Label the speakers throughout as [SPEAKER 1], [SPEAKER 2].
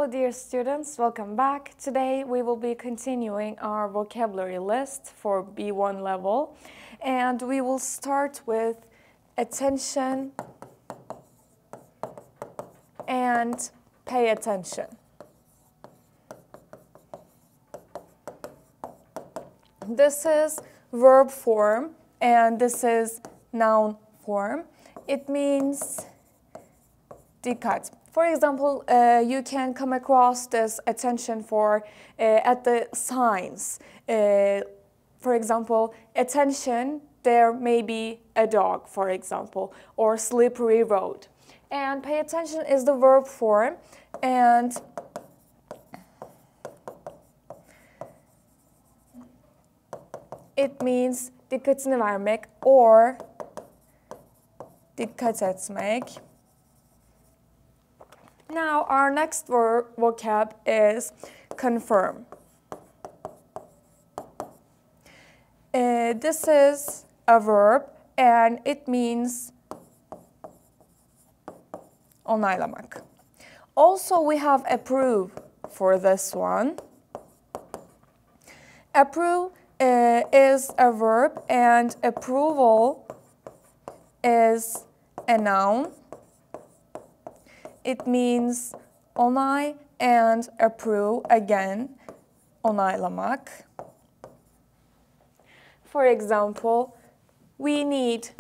[SPEAKER 1] Hello dear students, welcome back. Today we will be continuing our vocabulary list for B1 level, and we will start with attention and pay attention. This is verb form and this is noun form. It means dikkat. For example, you can come across this attention at the signs. For example, attention, there may be a dog, for example, or slippery road. And pay attention is the verb form, and it means dikkatini vermek or dikkat etmek. Now, our next vocab is confirm. This is a verb and it means onaylamak. Also, we have approve for this one. Approve is a verb and approval is a noun. It means onay and approve, again, onaylamak. For example, we need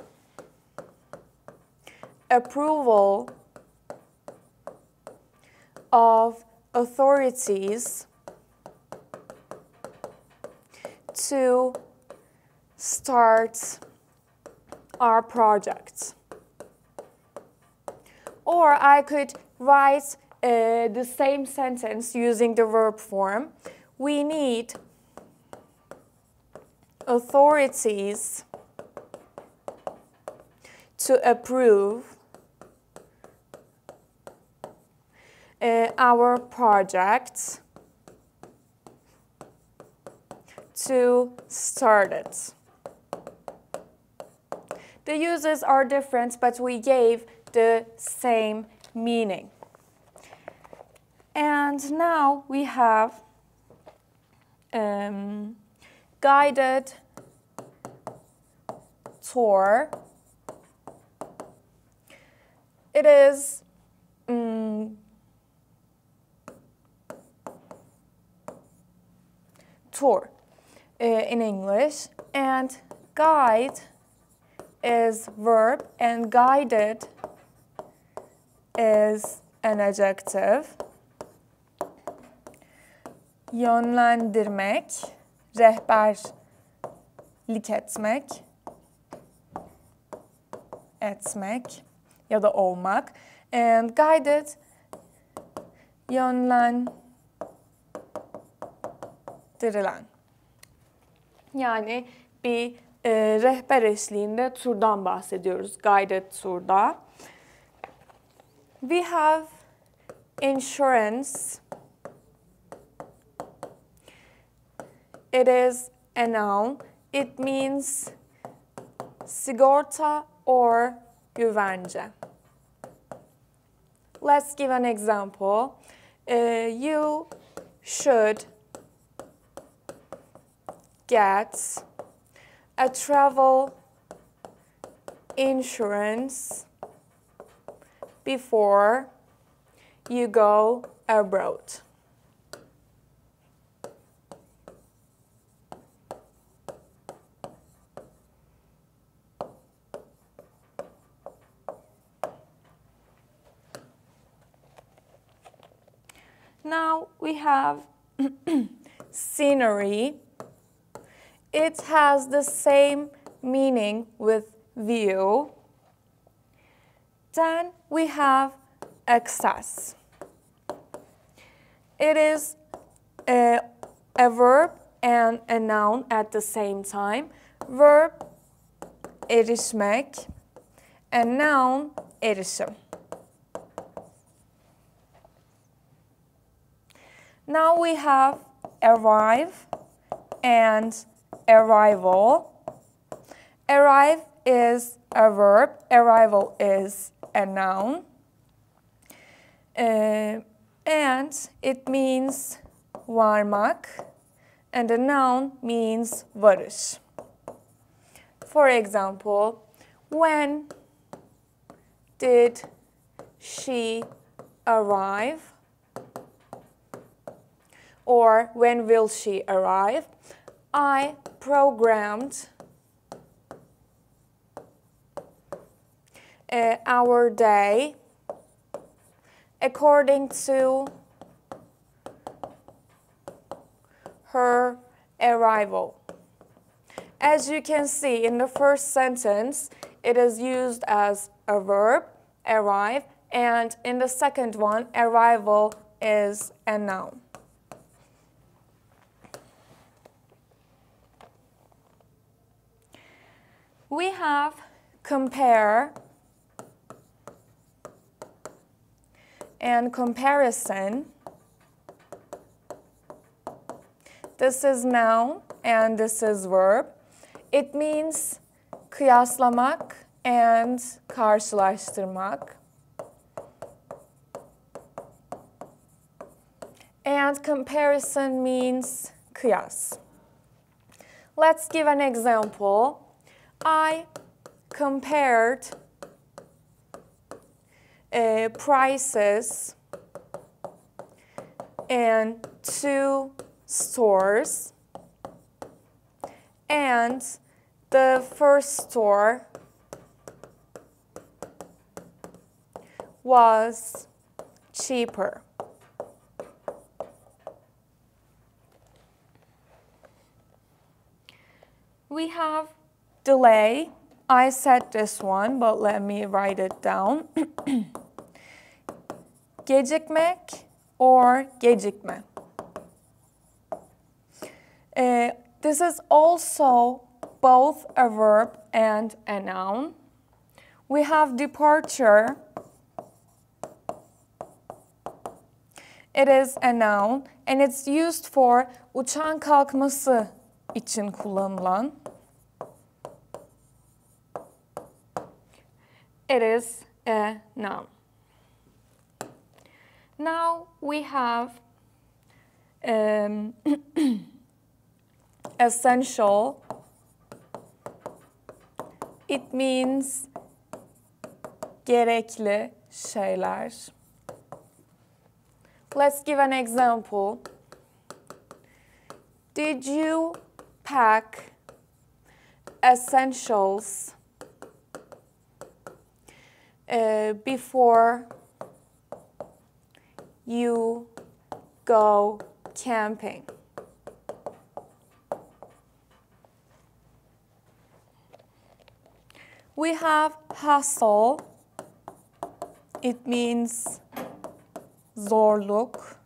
[SPEAKER 1] approval of authorities to start our project. Or I could write the same sentence using the verb form. We need authorities to approve our project to start it. The uses are different, but we gave the same meaning. And now we have guided tour. It is tour in English, and guide is verb and guided is an adjective. Yönlendirmek, rehberlik etmek ya da olmak. And guided, yönlendirilen. Yani bir rehber eşliğinde turdan bahsediyoruz. Guided turda. We have insurance. It is a noun. It means sigorta or güvence. Let's give an example. You should get a travel insurance before you go abroad. Now we have scenery. It has the same meaning with view. Then we have access. It is a verb and a noun at the same time. Verb, erişmek, and noun, erişim. Now we have arrive and arrival. Arrive is a verb, arrival is a noun. and it means varmak, and the noun means varış. For example, when did she arrive? Or when will she arrive? I programmed our day according to her arrival. As you can see in the first sentence, it is used as a verb, arrive, and in the second one, arrival is a noun. We have compare and comparison. This is noun and this is verb. It means kıyaslamak and karşılaştırmak. And comparison means kıyas. Let's give an example. I compared prices in 2 stores, and the first store was cheaper. We have delay. I said this one, but let me write it down. Gecikmek or gecikme. This is also both a verb and a noun. We have departure. It is a noun and it's used for uçağın kalkması için kullanılan. It is a noun. Now we have essential. It means gerekli şeyler. Let's give an example. Did you pack essentials before you go camping? We have hustle. It means zorluk,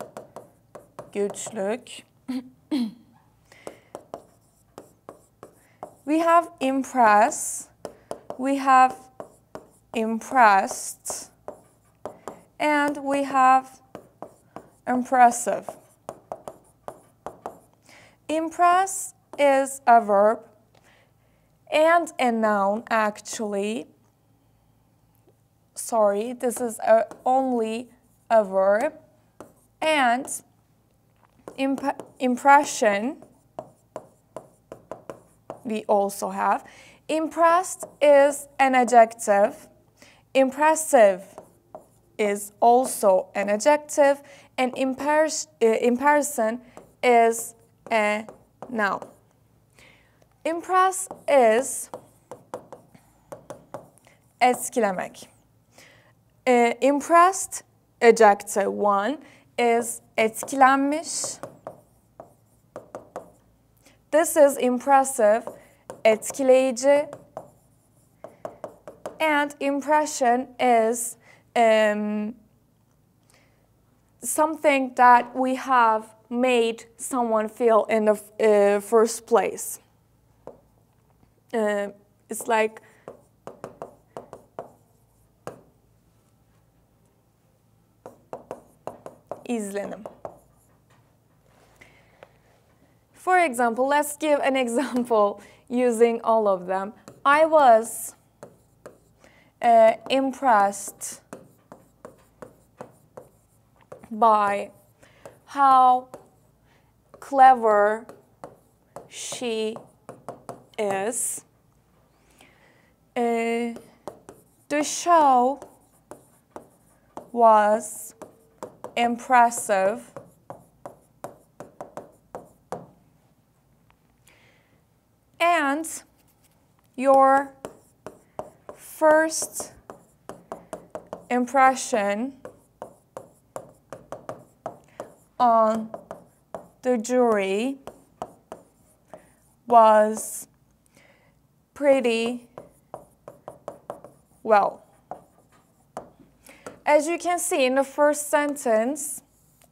[SPEAKER 1] güçlük. We have impress. We have impressed. And we have impressive. Impress is a verb and a noun, actually. Sorry, this is only a verb. And impression, we also have. Impressed is an adjective. Impressive is also an adjective. And imperson is a noun. Impress is etkilemek. Impressed, adjective 1, is etkilenmiş. This is impressive, etkileyici. And impression is something that we have made someone feel in the first place. It's like izlenim. For example, let's give an example using all of them. I was impressed by how clever she is. The show was impressive. And your first impression on the jury was pretty well. As you can see in the first sentence,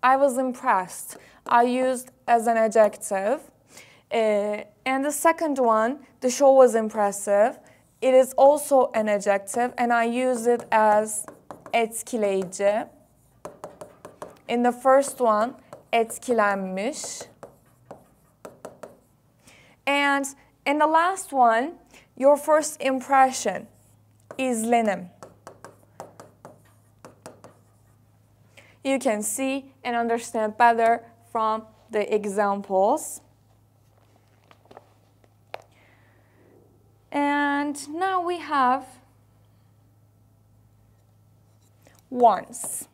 [SPEAKER 1] I was impressed. I used as an adjective. And the second one, the show was impressive. It is also an adjective, and I use it as etkileyici. In the first one, etkilenmiş. And in the last one, your first impression, izlenim. You can see and understand better from the examples. And now we have once.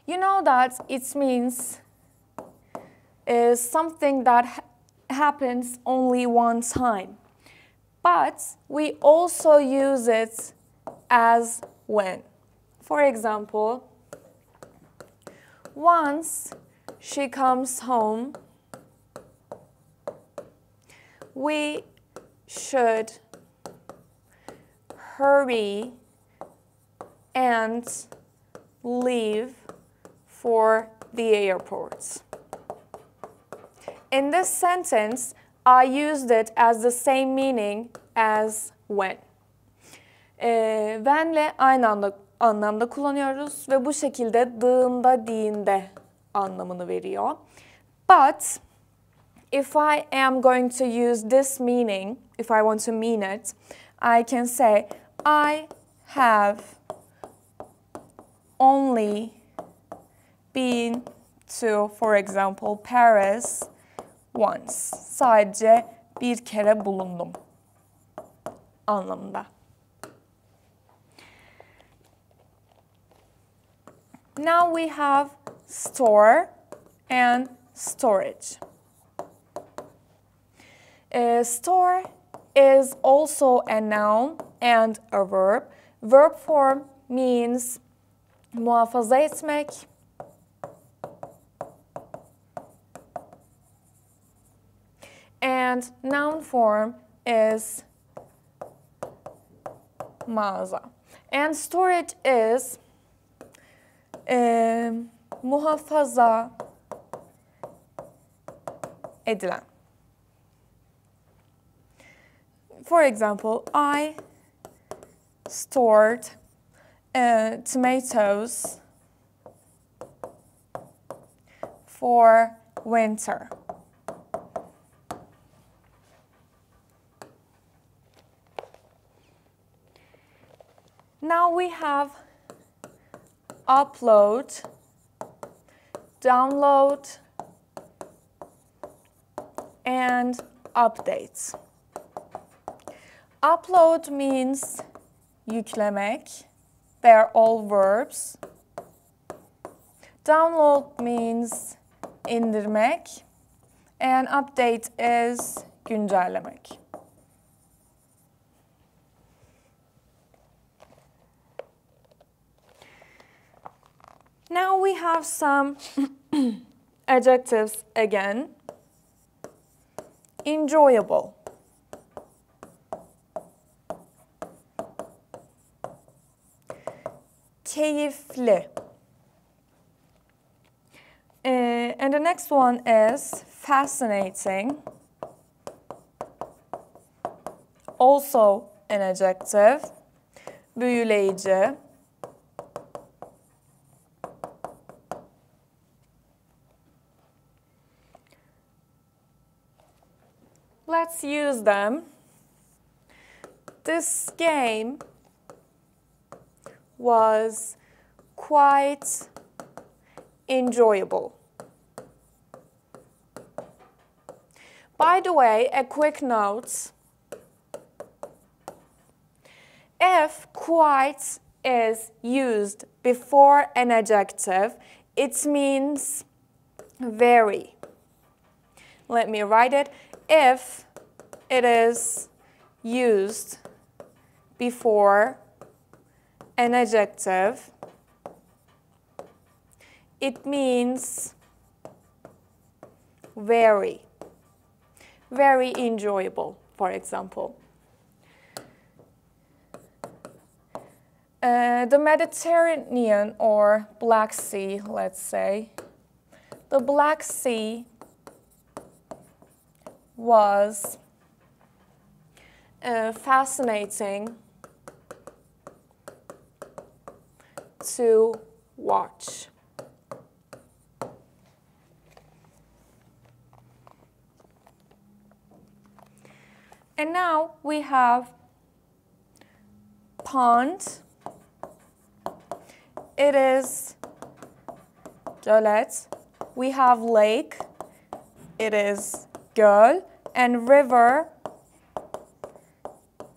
[SPEAKER 1] You know that it means something that happens only one time. But we also use it as when. For example, once she comes home, we should hurry and leave for the airport. In this sentence, I used it as the same meaning as when. When'le aynı anlamda kullanıyoruz ve bu şekilde dığında, diğinde anlamını veriyor. But if I am going to use this meaning, if I want to mean it, I can say, I have only been to, for example, Paris once. Sadece bir kere bulundum anlamında. Now we have store and storage. Store is also a noun and a verb. Verb form means muhafaza etmek. And noun form is mağaza. And storage is muhafaza edilen. For example, I stored tomatoes for winter. Now we have upload, download, and update. Upload means yüklemek. They are all verbs. Download means indirmek. And update is güncellemek. Now we have some adjectives again. Enjoyable. Keyifli. And the next one is fascinating. Also an adjective. Büyüleyici. Let's use them. This game was quite enjoyable. By the way, a quick note. If quite is used before an adjective, it means very. Let me write it. If it is used before an adjective, it means very. Very enjoyable, for example. The Mediterranean or Black Sea, let's say. The Black Sea was fascinating to watch. And now we have pond. It is gölet. We have lake. It is göl. And river,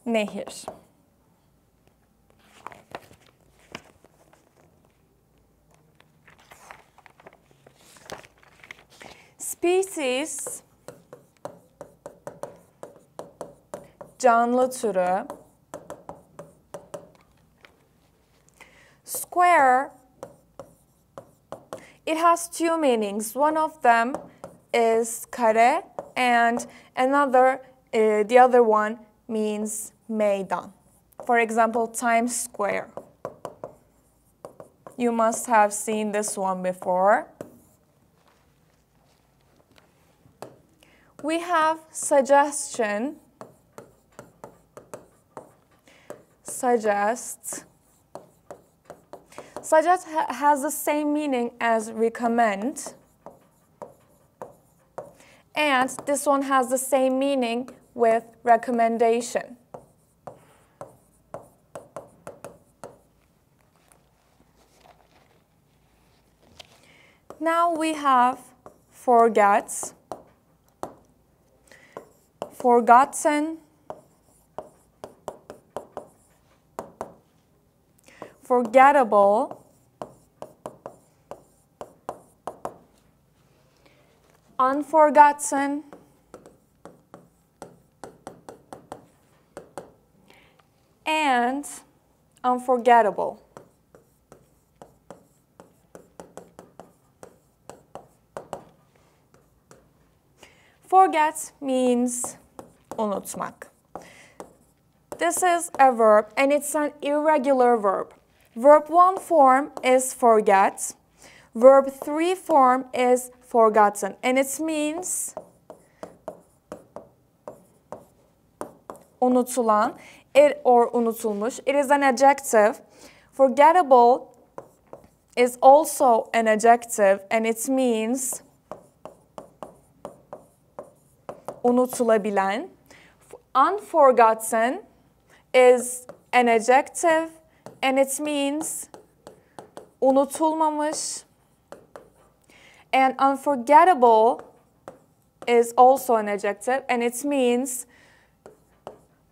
[SPEAKER 1] nehir. Species, canlı türü. Square, it has two meanings. One of them is kare and the other one means meydan. For example, Times Square. You must have seen this one before. We have suggestion. Suggest. Suggest has the same meaning as recommend. And this one has the same meaning with recommendation. Now we have forget, forgotten, forgettable, unforgotten, and unforgettable. Forget means unutmak. This is a verb and it's an irregular verb. Verb 1 form is forget. Verb 3 form is forgotten. And it means unutulan or unutulmuş. It is an adjective. Forgettable is also an adjective and it means unutulabilen. Unforgotten is an adjective and it means unutulmamış. And unforgettable is also an adjective and it means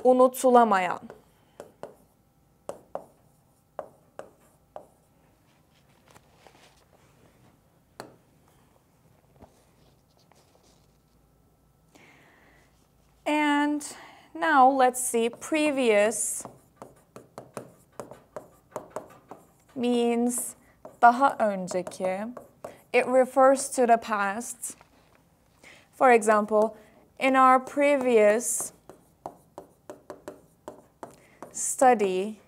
[SPEAKER 1] unutulamayan. And now let's see, previous means daha önceki. It refers to the past. For example, in our previous study,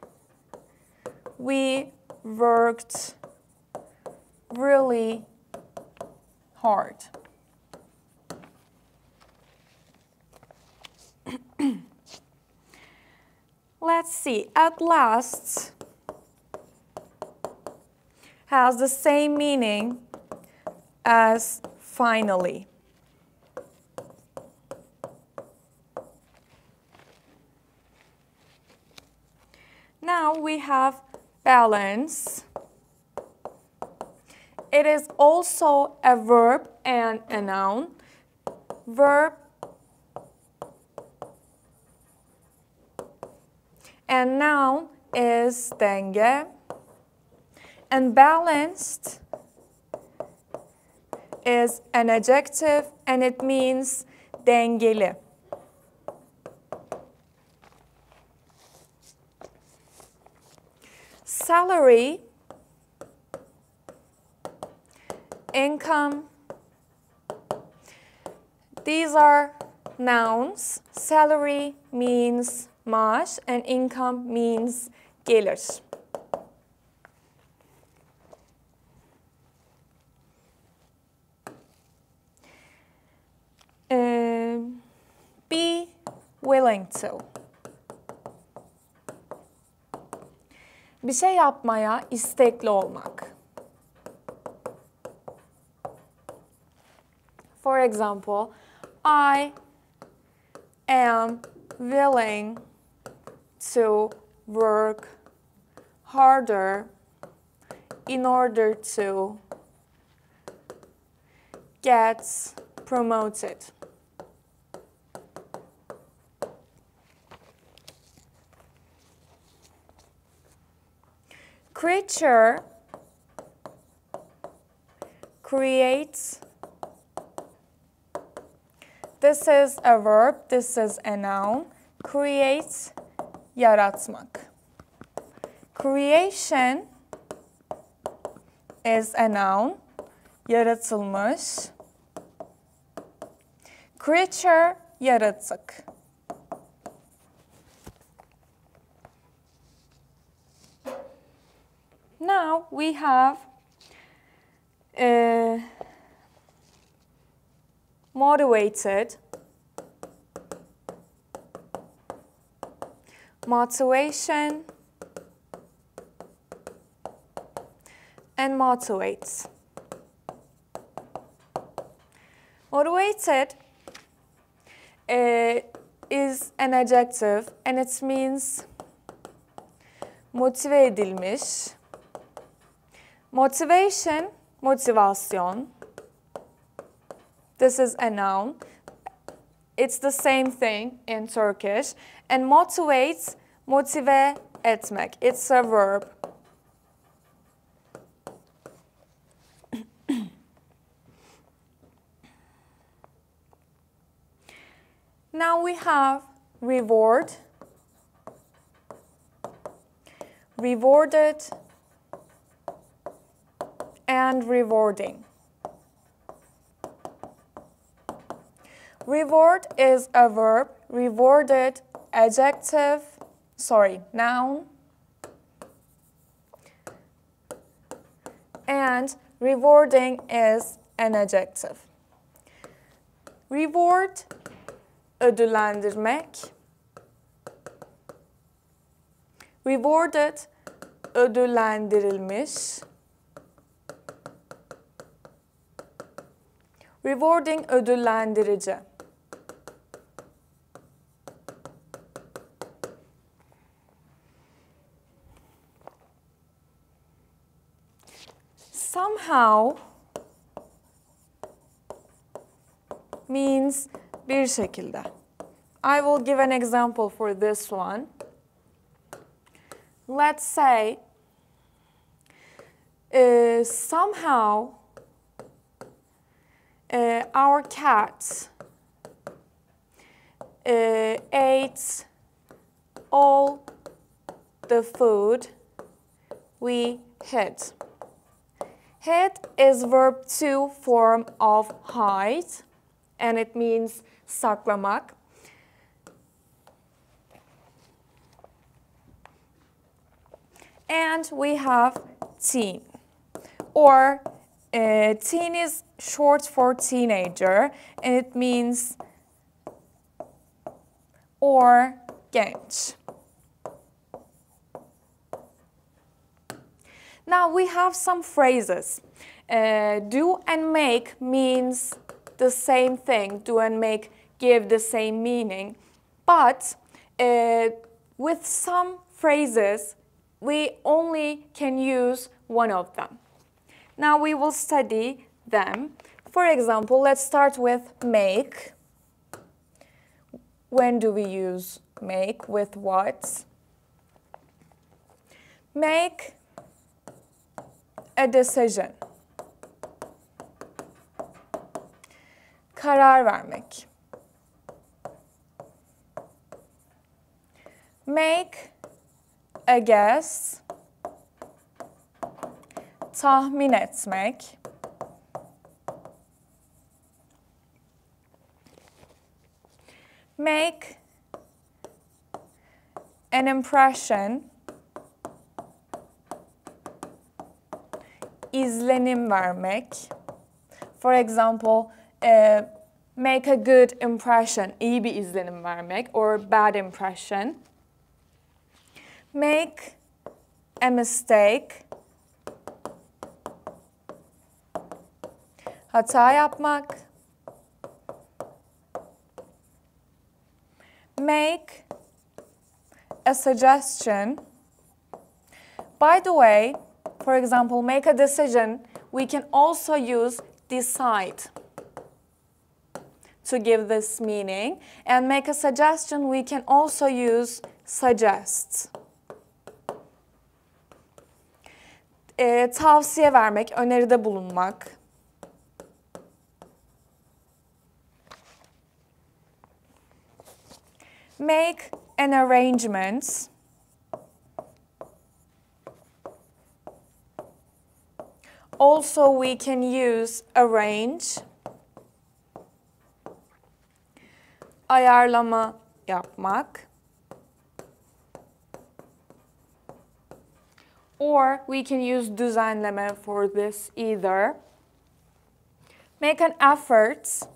[SPEAKER 1] we worked really hard. Let's see, at last has the same meaning as finally. Now we have balance. It is also a verb and a noun. Verb and noun is denge. And balanced is an adjective and it means dengeli. Salary, income, these are nouns. Salary means maaş and income means gelir. Be willing to. Bir şey yapmaya istekli olmak. For example, I am willing to work harder in order to get promoted. Creature, creates. This is a verb, this is a noun. Create, yaratmak. Creation is a noun, yaratılmış. Creature, yaratık. Now we have motivated, motivation, and motivates. Motivated is an adjective and it means motive edilmiş. Motivation, motivasyon. This is a noun. It's the same thing in Turkish. And motivate, motive etmek. It's a verb. Now we have reward, rewarded, and rewarding. Reward is a verb, rewarded, adjective, noun. And rewarding is an adjective. Reward, ödüllendirmek. Rewarded, ödüllendirilmiş. Rewarding, ödüllendirici. Somehow means bir şekilde. I will give an example for this one. Let's say somehow our cat ate all the food we hid. Hid is verb 2 form of hide and it means saklamak. And we have teen, or teen is short for teenager, and it means or genç. Now we have some phrases. Do and make means the same thing. Do and make give the same meaning. But with some phrases, we only can use one of them. Now we will study them. For example, let's start with make. When do we use make? With what? Make a decision. Karar vermek. Make a guess. Tahmin etmek. Make an impression. İzlenim vermek. For example, make a good impression. İyi bir izlenim vermek. Or bad impression. Make a mistake. Hata yapmak. Make a suggestion. By the way, for example, make a decision, we can also use decide to give this meaning. And make a suggestion, we can also use suggest. Tavsiye vermek, öneride bulunmak. Make an arrangement. Also, we can use arrange. Ayarlama yapmak. Or we can use düzenleme for this either. Make an effort.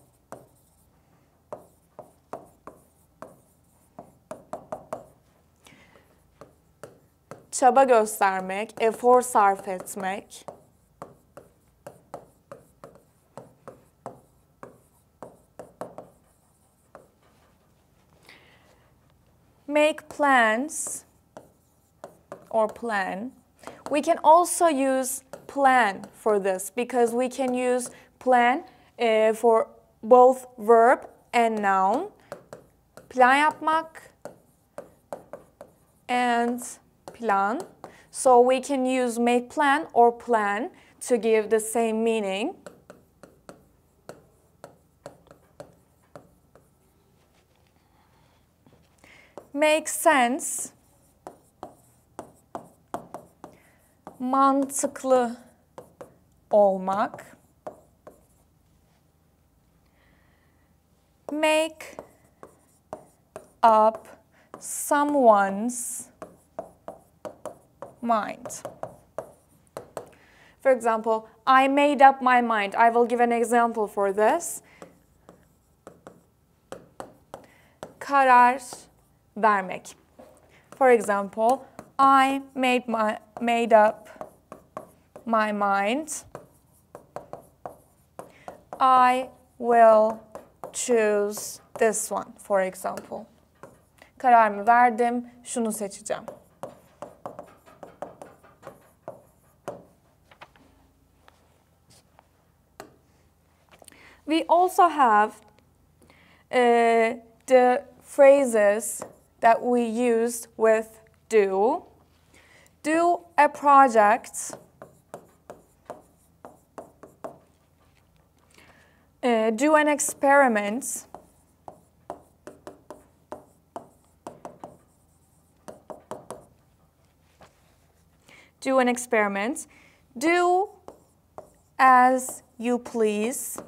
[SPEAKER 1] Çaba göstermek, efor sarf etmek. Make plans or plan. We can also use plan for this because we can use plan for both verb and noun. Plan yapmak and plan. So we can use make plan or plan to give the same meaning. Make sense. Mantıklı olmak. Make up someone's mind. For example, I made up my mind. I will give an example for this. Karar vermek. For example, I made up my mind. I will choose this one, for example. Kararımı verdim, şunu seçeceğim. We also have the phrases that we use with do. Do a project. Do an experiment. Do an experiment. Do as you please.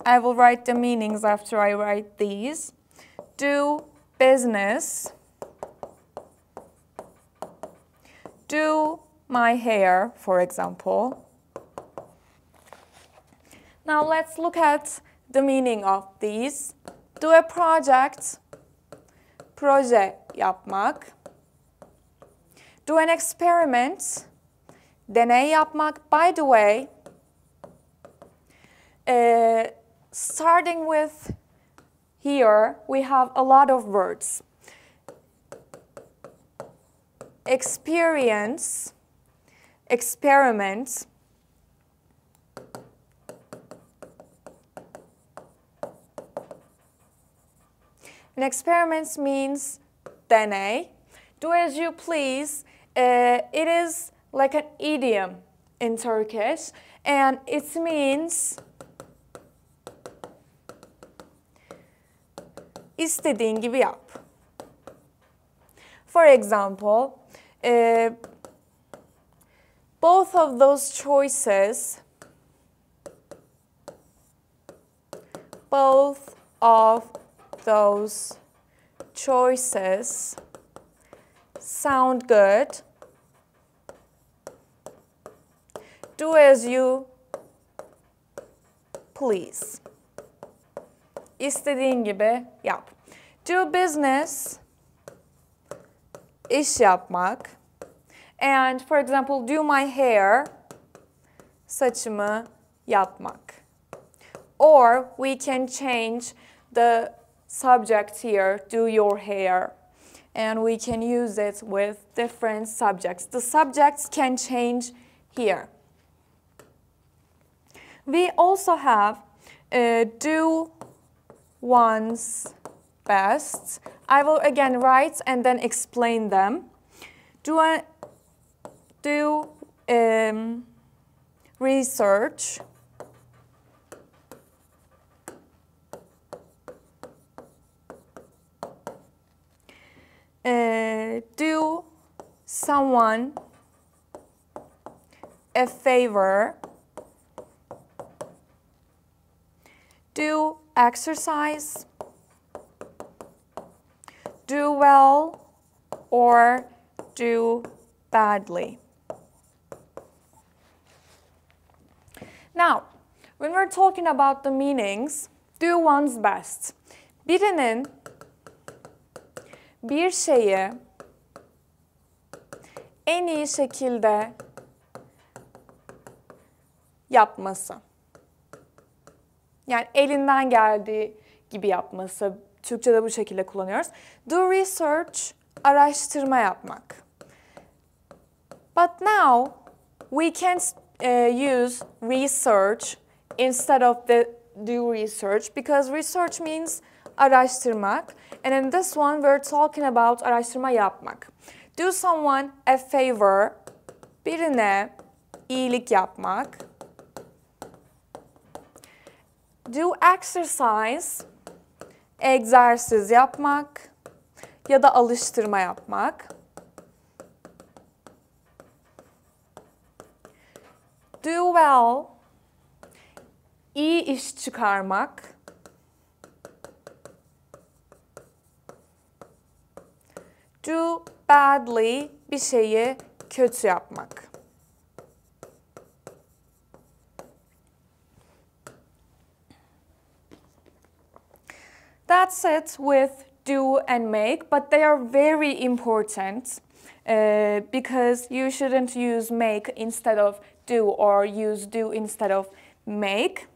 [SPEAKER 1] I will write the meanings after I write these. Do business. Do my hair, for example. Now let's look at the meaning of these. Do a project. Proje yapmak. Do an experiment. Deney yapmak. By the way, starting with here, we have a lot of words. Experience, experiment, An experiment means deney. Do as you please. It is like an idiom in Turkish, and it means istediğin gibi yap. For example, both of those choices sound good. Do as you please. İstediğin gibi yap. Do business, iş yapmak. And for example, do my hair, saçımı yapmak. Or we can change the subject here, do your hair. And we can use it with different subjects. The subjects can change here. We also have do one's best. I will again write and then explain them. Do research. Do someone a favor. Do exercise. Do well or do badly. Now, when we're talking about the meanings, do one's best. Birinin bir şeyi en iyi şekilde yapması. Yani elinden geldiği gibi yapması. Türkçe'de bu şekilde kullanıyoruz. Do research, araştırma yapmak. But now, we can use research instead of the do research because research means araştırmak. And in this one, we're talking about araştırma yapmak. Do someone a favor, birine iyilik yapmak. Do exercise, egzersiz yapmak ya da alıştırma yapmak. Do well, iyi iş çıkarmak. Do badly, bir şeyi kötü yapmak. That's it with do and make, but they are very important because you shouldn't use make instead of do or use do instead of make.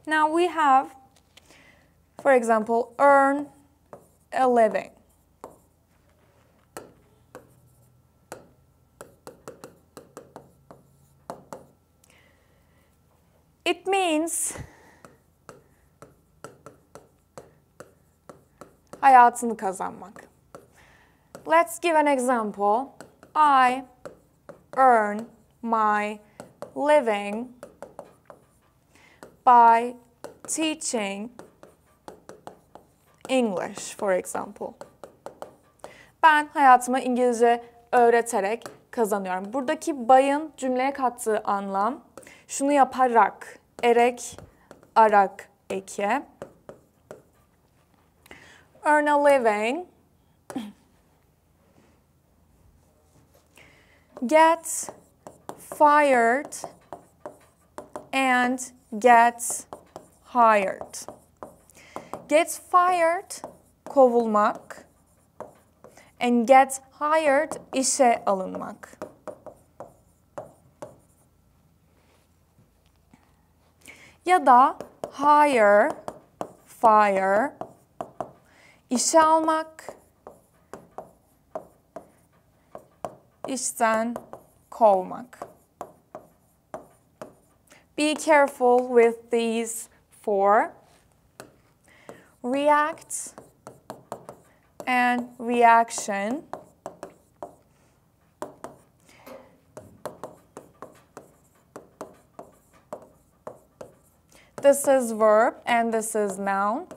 [SPEAKER 1] Now we have, for example, earn a living. It means hayatını kazanmak. Let's give an example. I earn my living by teaching English, for example. Ben hayatımı İngilizce öğreterek kazanıyorum. Buradaki by'ın cümleye kattığı anlam şunu yaparak, erek, arak eki. Earn a living, get fired and get hired. Get fired, kovulmak, and get hired, işe alınmak. Ya da hire, fire, işe almak, işten kovmak. Be careful with these four. React, and reaction. This is verb and this is noun.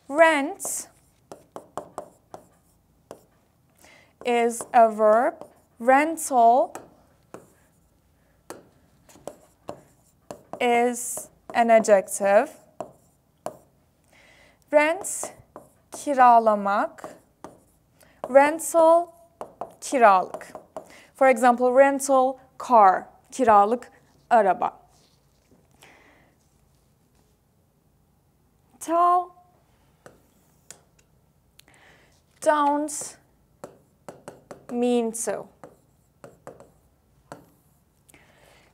[SPEAKER 1] Rent is a verb. Rental is an adjective. Rent, kiralamak. Rental, kiralık. For example, rental car, kiralık araba. Tell, don't mean to.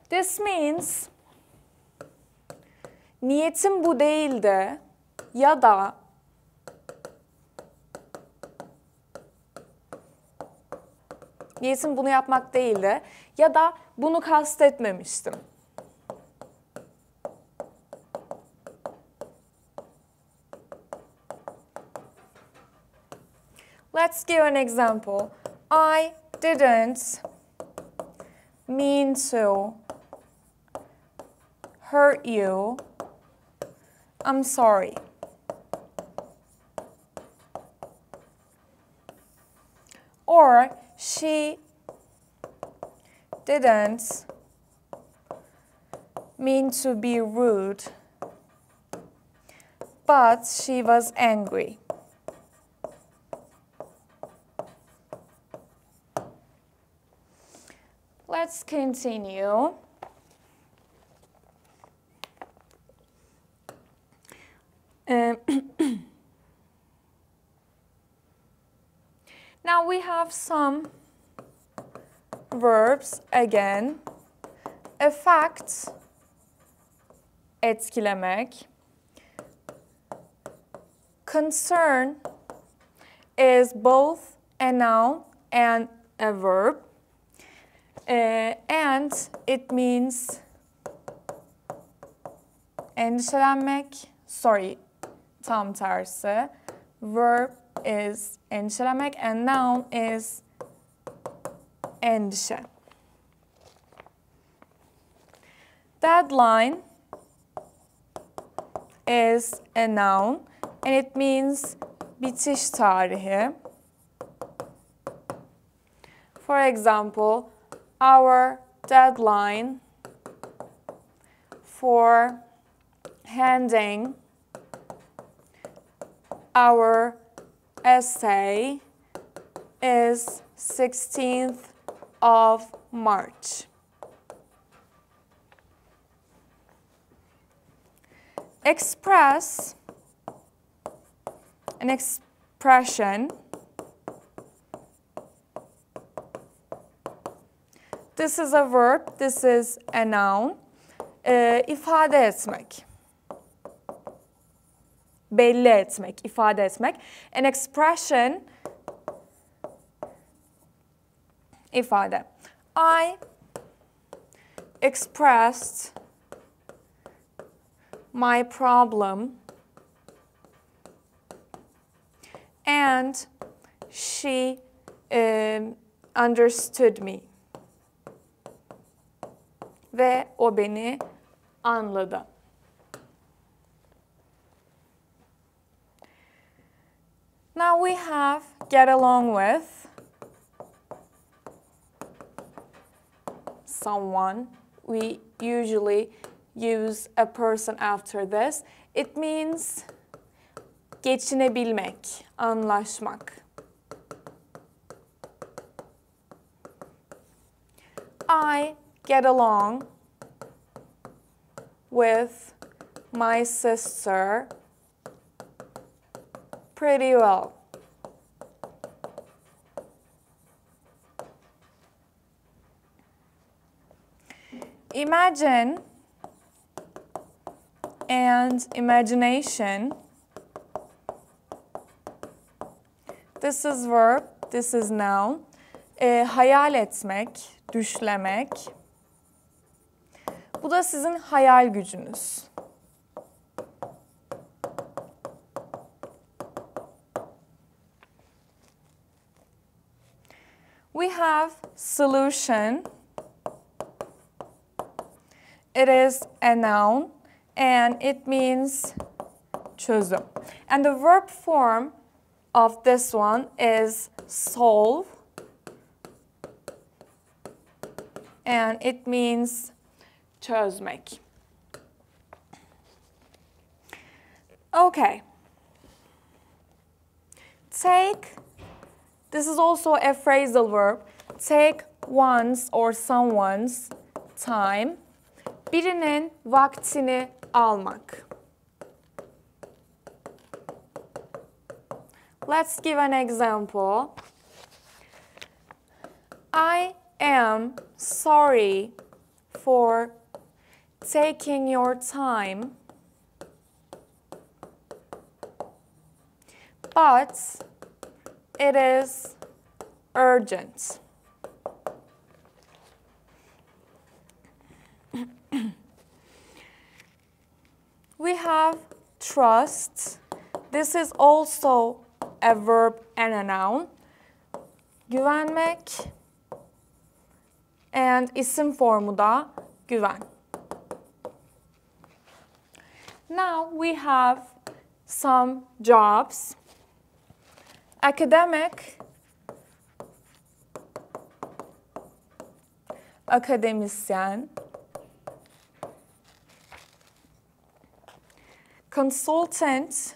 [SPEAKER 1] This means niyetim bu değildi ya da niyetim bunu yapmak değildi ya da bunu kastetmemiştim. Let's give an example. I didn't mean to hurt you. I'm sorry. Or she didn't mean to be rude, but she was angry. Let's continue. Now we have some verbs again. Affect, etkilemek. Concern is both a noun and a verb. And it means endişelenmek. Sorry, tam tersi. Verb is endişelenmek and noun is endişe. Deadline is a noun and it means bitiş tarihi. For example, our deadline for handing our essay is 16th of March. Express, an expression. This is a verb, this is a noun. İfade etmek. Belli etmek, ifade etmek. An expression, ifade. I expressed my problem and she understood me. Ve o beni anladı. Now we have get along with someone. We usually use a person after this. It means geçinebilmek, anlaşmak. I get along with my sister pretty well. Imagine and imagination. This is verb, this is noun. Hayal etmek, düşlemek. Bu da sizin hayal gücünüz. We have solution. It is a noun and it means çözüm. And the verb form of this one is solve. And it means çözmek. Okay. Take, this is also a phrasal verb. Take one's or someone's time. Birinin vaktini almak. Let's give an example. I am sorry for taking your time, but it is urgent. We have trust. This is also a verb and a noun. Güvenmek. And isim formu da güven. Now we have some jobs. Academic, akademisyen. Consultant,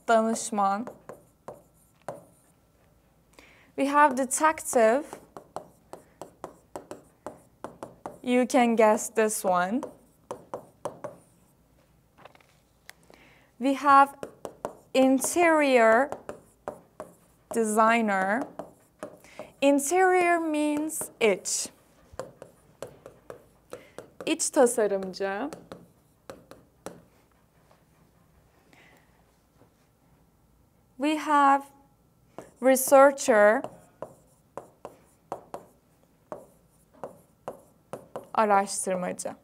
[SPEAKER 1] danışman. We have detective. You can guess this one. We have interior designer. Interior means iç. İç tasarımcı. We have researcher. Araştırmacı.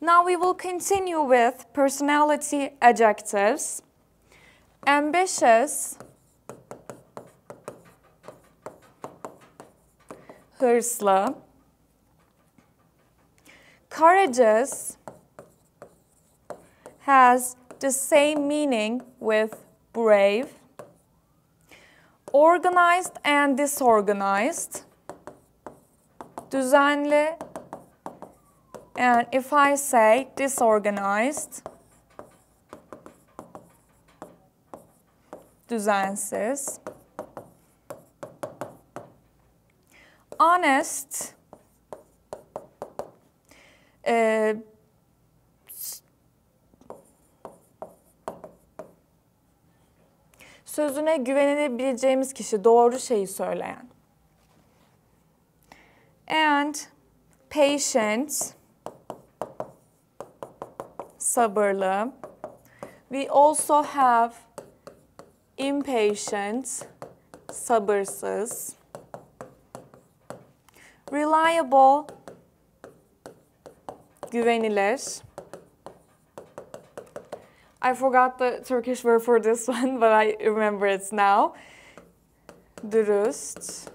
[SPEAKER 1] Now we will continue with personality adjectives. Ambitious, hırslı. Courageous has the same meaning with brave. Organized and disorganized. Düzenli. And if I say disorganized, düzensiz. Honest, sözüne güvenilebileceğimiz kişi, doğru şeyi söyleyen. And patient, sabırlı. We also have impatient, sabırsız. Reliable, güvenilir. I forgot the Turkish word for this one, but I remember it now. Dürüst.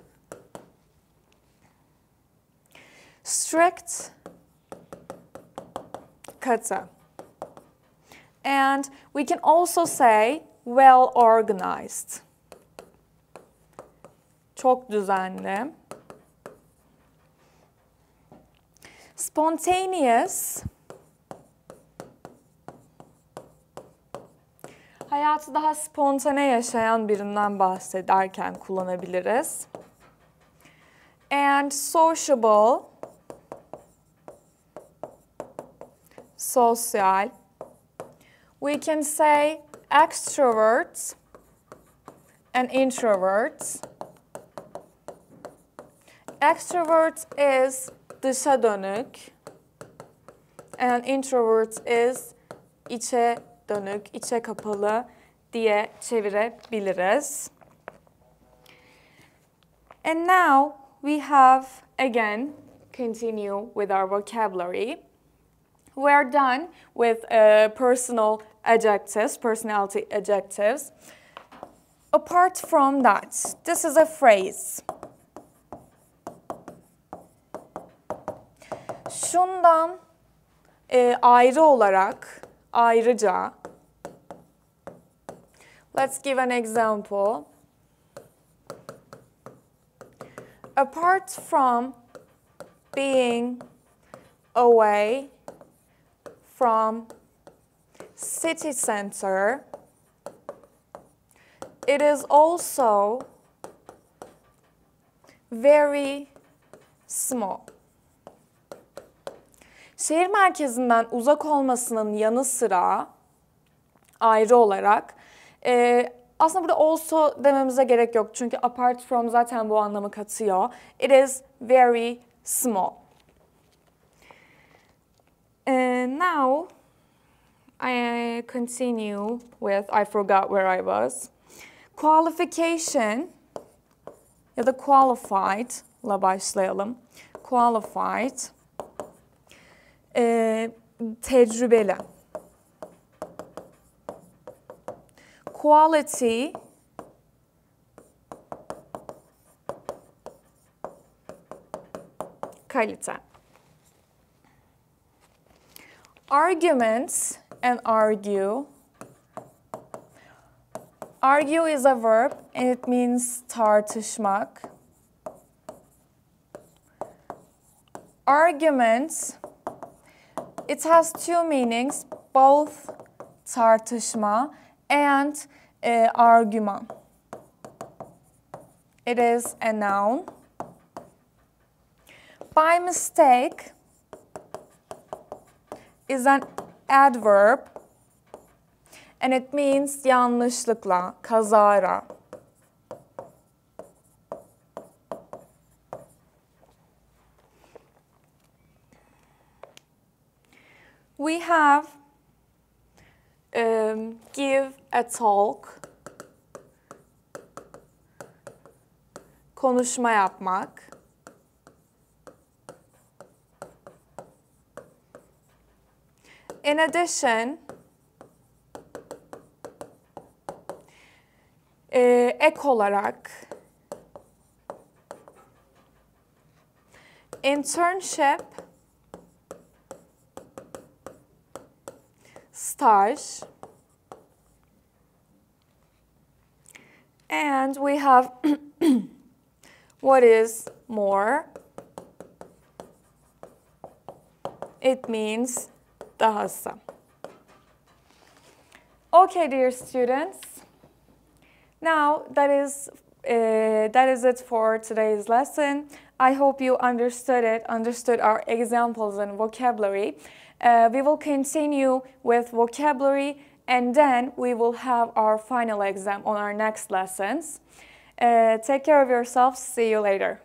[SPEAKER 1] Strict, katı. And we can also say well organized. Çok düzenli. Spontaneous. Hayatı daha spontane yaşayan birinden bahsederken kullanabiliriz. And sociable. Sosyal. We can say extroverts and introverts. Extrovert is dışa dönük and introvert is içe dönük, içe kapalı diye çevirebiliriz. And now we have, again, continue with our vocabulary. We're done with personal adjectives, personality adjectives. Apart from that, this is a phrase. Şundan ayrı olarak, ayrıca. Let's give an example. Apart from being away from city center, it is also very small. Şehir merkezinden uzak olmasının yanı sıra ayrı olarak aslında burada also dememize gerek yok. Çünkü apart from zaten bu anlamı katıyor. It is very small. Now I continue with, I forgot where I was. Qualification ya da qualified ile başlayalım. Qualified, tecrübeli. Quality, kalite. Arguments and argue. Argue is a verb and it means tartışmak. Arguments, it has two meanings, both tartışma and argument. It is a noun. By mistake is an adverb and it means yanlışlıkla, kazara. We have give a talk, konuşma yapmak. In addition, ek olarak, internship, staj, and we have what is more. It means dahası. Okay, dear students. Now that is it for today's lesson. I hope you understood it, understood our examples and vocabulary. We will continue with vocabulary and then we will have our final exam on our next lessons. Take care of yourselves. See you later.